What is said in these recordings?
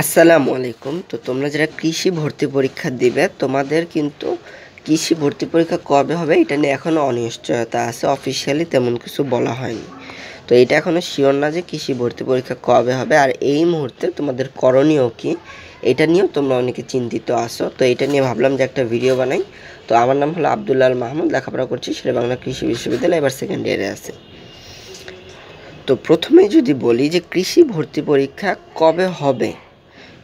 আসসালামু আলাইকুম। তো তোমরা যারা কৃষি ভর্তি পরীক্ষা দিবে তোমাদের কিন্তু কৃষি ভর্তি পরীক্ষা কবে হবে এটা নিয়ে এখনও অনিশ্চয়তা আছে। অফিসিয়ালি তেমন কিছু বলা হয়নি। তো এটা এখনও শিওর না যে কৃষি ভর্তি পরীক্ষা কবে হবে আর এই মুহূর্তে তোমাদের করণীয় কি এটা নিয়েও তোমরা অনেকে চিন্তিত আছো। তো এটা নিয়ে ভাবলাম যে একটা ভিডিও বানাই। তো আমার নাম হলো আব্দুল্লাহ আল মাহমুদ, লেখাপড়া করছি শেরেবাংলা কৃষি বিশ্ববিদ্যালয়, এবার সেকেন্ড ইয়ারে আছে। তো প্রথমেই যদি বলি যে কৃষি ভর্তি পরীক্ষা কবে হবে,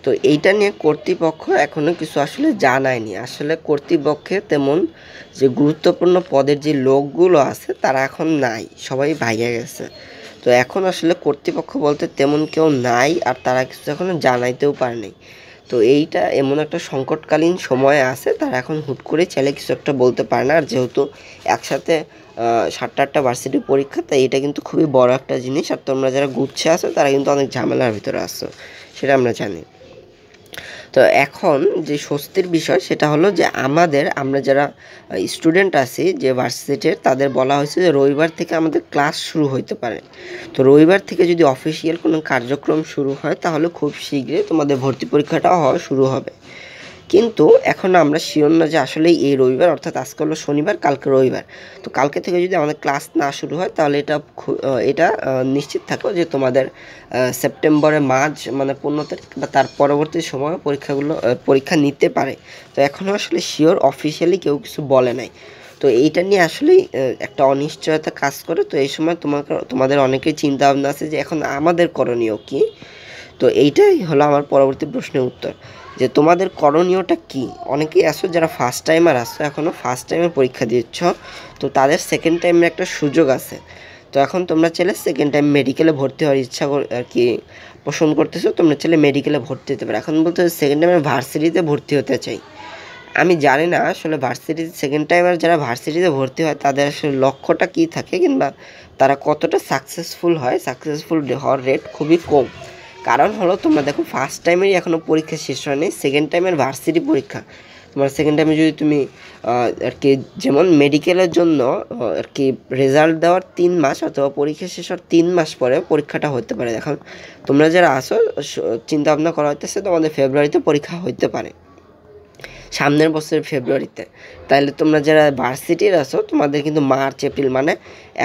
তো এইটা নিয়ে কর্তৃপক্ষ এখনও কিছু আসলে জানায়নি। আসলে কর্তৃপক্ষে তেমন যে গুরুত্বপূর্ণ পদের যে লোকগুলো আছে তারা এখন নাই, সবাই ভাইয়া গেছে। তো এখন আসলে কর্তৃপক্ষ বলতে তেমন কেউ নাই আর তারা কিছু এখনও জানাইতেও পারেনি। তো এইটা এমন একটা সংকটকালীন সময়ে আছে, তারা এখন হুট করে চাইলে কিছু একটা বলতে পারে না। আর যেহেতু একসাথে 7-8টা ভার্সিটি পরীক্ষা, তাই এটা কিন্তু খুবই বড় একটা জিনিস। আর তোমরা যারা গুচ্ছে আছো তারা কিন্তু অনেক ঝামেলার ভিতরে আছো, সেটা আমরা জানি। তো এখন যে স্বস্তির বিষয় সেটা হলো যে আমরা যারা স্টুডেন্ট আছি যে ভার্সিটির, তাদের বলা হয়েছে যে রবিবার থেকে আমাদের ক্লাস শুরু হইতে পারে। তো রবিবার থেকে যদি অফিসিয়াল কোনো কার্যক্রম শুরু হয় তাহলে খুব শীঘ্রই তোমাদের ভর্তি পরীক্ষাটাও হওয়া শুরু হবে। কিন্তু এখন আমরা শিওর না যে আসলেই এই রবিবার, অর্থাৎ আজকে হলো শনিবার, কালকে রবিবার। তো কালকে থেকে যদি আমাদের ক্লাস না শুরু হয় তাহলে এটা নিশ্চিত থাকো যে তোমাদের সেপ্টেম্বরের মাঝ মানে 15 তারিখ বা তার পরবর্তী সময়ে পরীক্ষা নিতে পারে। তো এখনও আসলে শিওর অফিসিয়ালি কেউ কিছু বলে নাই। তো এইটা নিয়ে আসলেই একটা অনিশ্চয়তা কাজ করে। তো এই সময় তোমাদের অনেকেই চিন্তা ভাবনা আছে যে এখন আমাদের করণীয় কী। তো এইটাই হলো আমার পরবর্তী প্রশ্নের উত্তর, যে তোমাদের করণীয়টা কি। অনেকেই আসো যারা ফার্স্ট টাইমার আসো, এখনও ফার্স্ট টাইমের পরীক্ষা দিচ্ছ, তো তাদের সেকেন্ড টাইমের একটা সুযোগ আছে। তো এখন তোমরা চাইলে সেকেন্ড টাইম মেডিকেলে ভর্তি হওয়ার আর কি পোষণ করতেছো, তোমরা চাইলে মেডিকেলে ভর্তি হতে পারো। এখন বলতে সেকেন্ড টাইমে ভার্সিটিতে ভর্তি হতে চাই। আমি জানি না আসলে সেকেন্ড টাইমার যারা ভার্সিটিতে ভর্তি হয় তাদের আসলে লক্ষ্যটা কী থাকে, কিংবা তারা কতটা সাকসেসফুল হওয়ার রেট খুবই কম। কারণ হলো তোমরা দেখো ফার্স্ট টাইমেরই এখনও পরীক্ষা শেষ হয়নি, সেকেন্ড টাইমের ভার্সিটি পরীক্ষা। তোমার সেকেন্ড টাইমে যদি তুমি আর কি যেমন মেডিকেলের জন্য আর কি রেজাল্ট দেওয়ার 3 মাস অথবা পরীক্ষা শেষ হওয়ার 3 মাস পরে পরীক্ষাটা হতে পারে। এখন তোমরা যারা আসো চিন্তা ভাবনা করা হইতেছে তোমাদের ফেব্রুয়ারিতে পরীক্ষা হতে পারে, সামনের বছরের ফেব্রুয়ারিতে। তাহলে তোমরা যারা ভার্সিটির আছো তোমাদের কিন্তু মার্চ এপ্রিল মানে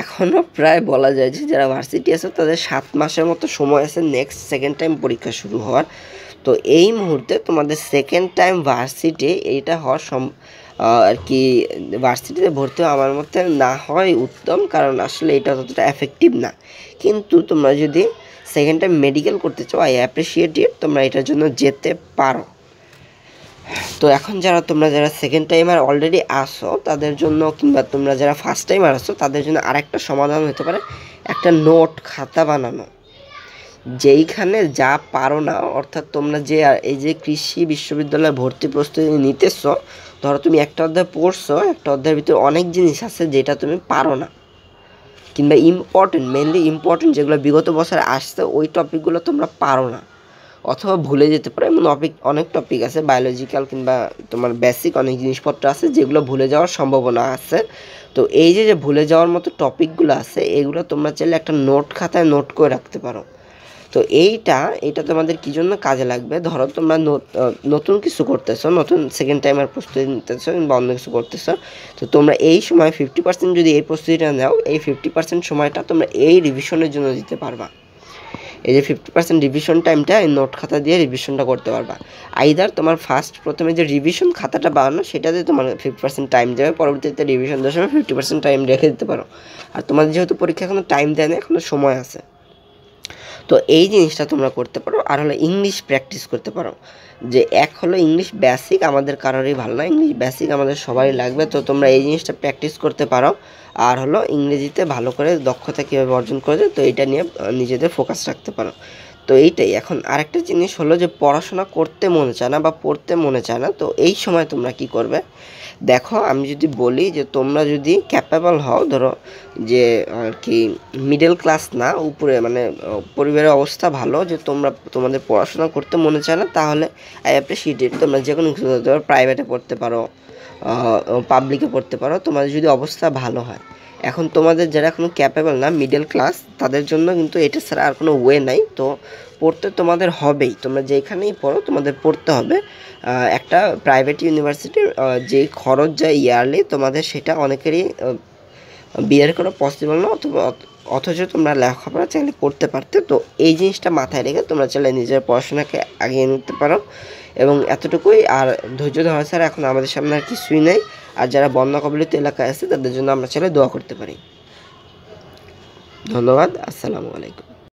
এখনও প্রায় বলা যায় যে যারা ভার্সিটি আছো তাদের 7 মাসের মতো সময় আছে নেক্সট সেকেন্ড টাইম পরীক্ষা শুরু হওয়ার। তো এই মুহূর্তে তোমাদের সেকেন্ড টাইম ভার্সিটি এইটা হওয়ার আর কি ভার্সিটিতে ভর্তি আমার মতে না হয় উত্তম, কারণ আসলে এটা ততটা এফেক্টিভ না। কিন্তু তোমরা যদি সেকেন্ড টাইম মেডিকেল করতে চাও, আই অ্যাপ্রিসিয়েট ইট, তোমরা এটার জন্য যেতে পারো। তো এখন তোমরা যারা সেকেন্ড টাইমার অলরেডি আসো তাদের জন্য, কিংবা তোমরা যারা ফার্স্ট টাইমার আসো তাদের জন্য আরেকটা সমাধান হতে পারে একটা নোট খাতা বানানো, যেইখানে যা পারো না, অর্থাৎ তোমরা যে এই যে কৃষি বিশ্ববিদ্যালয়ে ভর্তি প্রস্তুতি নিতেছো, ধরো তুমি একটা অধ্যায় পড়ছো, একটা অধ্যায়ের ভিতরে অনেক জিনিস আছে যেটা তুমি পারো না, কিংবা মেনলি ইম্পর্টেন্ট যেগুলো বিগত বছরে আসছে ওই টপিকগুলো তোমরা পারো না অথবা ভুলে যেতে পারো। এমন অনেক টপিক আছে বায়োলজিক্যাল কিংবা তোমার বেসিক অনেক জিনিসপত্র আছে যেগুলো ভুলে যাওয়ার সম্ভাবনা আছে। তো এই যে ভুলে যাওয়ার মতো টপিকগুলো আছে এগুলো তোমরা চাইলে একটা নোট খাতায় নোট করে রাখতে পারো। তো এইটা তোমাদের কী জন্য কাজে লাগবে, ধরো তোমরা নতুন কিছু করতেছো, নতুন সেকেন্ড টাইমের প্রস্তুতি নিতেছো কিংবা অন্য কিছু করতেছো, তো তোমরা এই সময় 50% যদি এই প্রস্তুতিটা নাও, এই 50% সময়টা তোমরা এই রিভিশনের জন্য দিতে পারবা। এই যে 50% রিভিশন টাইমটা এই নোট খাতা দিয়ে রিভিশনটা করতে পারবা। আইদার তোমার প্রথমে যে রিভিশন খাতাটা বানানো সেটাতে তোমার 50% টাইম দেবে, পরবর্তীতে রিভিশন দেওয়ার সময় 50% টাইম রেখে দিতে পারো। আর তোমাদের যেহেতু পরীক্ষা এখনো টাইম দেয় না, এখনো সময় আছে, তো এই জিনিসটা তোমরা করতে পারো। আর হলো ইংলিশ প্র্যাকটিস করতে পারো। যে হলো ইংলিশ বেসিক আমাদের কারোরই ভালো না, ইংলিশ বেসিক আমাদের সবারই লাগবে। তো তোমরা এই জিনিসটা প্র্যাকটিস করতে পারো। আর হলো ইংরেজিতে ভালো করে দক্ষতা কীভাবে অর্জন করে যায়, তো এটা নিয়ে নিজেদের ফোকাস রাখতে পারো। তো এইটাই। এখন আরেকটা জিনিস হলো যে পড়াশোনা করতে মনে চায় না বা পড়তে মনে চায় না, তো এই সময় তোমরা কি করবে দেখো। আমি যদি বলি যে তোমরা যদি ক্যাপেবল হও, ধরো যে আর কি মিডল ক্লাস না, উপরে মানে পরিবারের অবস্থা ভালো, যে তোমাদের পড়াশোনা করতে মনে চায় না, তাহলে আই অ্যাপ্রিসিয়েট ইট, তোমরা যে কোনো কিছু প্রাইভেটে পড়তে পারো, পাবলিকে পড়তে পারো, তোমাদের যদি অবস্থা ভালো হয়। এখন তোমাদের যারা এখনও ক্যাপেবল না, মিডল ক্লাস, তাদের জন্য কিন্তু এটা ছাড়া আর কোনো ওয়ে নাই। তো পড়তে তোমাদের হবেই, তোমরা যেখানেই পড়ো তোমাদের পড়তে হবে। একটা প্রাইভেট ইউনিভার্সিটির যেই খরচ যায় ইয়ারলি, তোমাদের সেটা অনেকেরই বিয়ার করা পসিবল না, অথবা অথচ তোমরা লেখাপড়া চাইলে করতে পারতে। তো এই জিনিসটা মাথায় রেখে তোমরা চাইলে নিজের পড়াশোনাকে এগিয়ে নিতে পারো, এবং এতটুকুই। আর ধৈর্য ধরা ছাড়া এখন আমাদের সামনে আর কিছুই নেই। আর যারা বন্যা কবলিত এলাকায় আছে তাদের জন্য আমরা চাইলে দোয়া করতে পারি। ধন্যবাদ। আসসালামু আলাইকুম।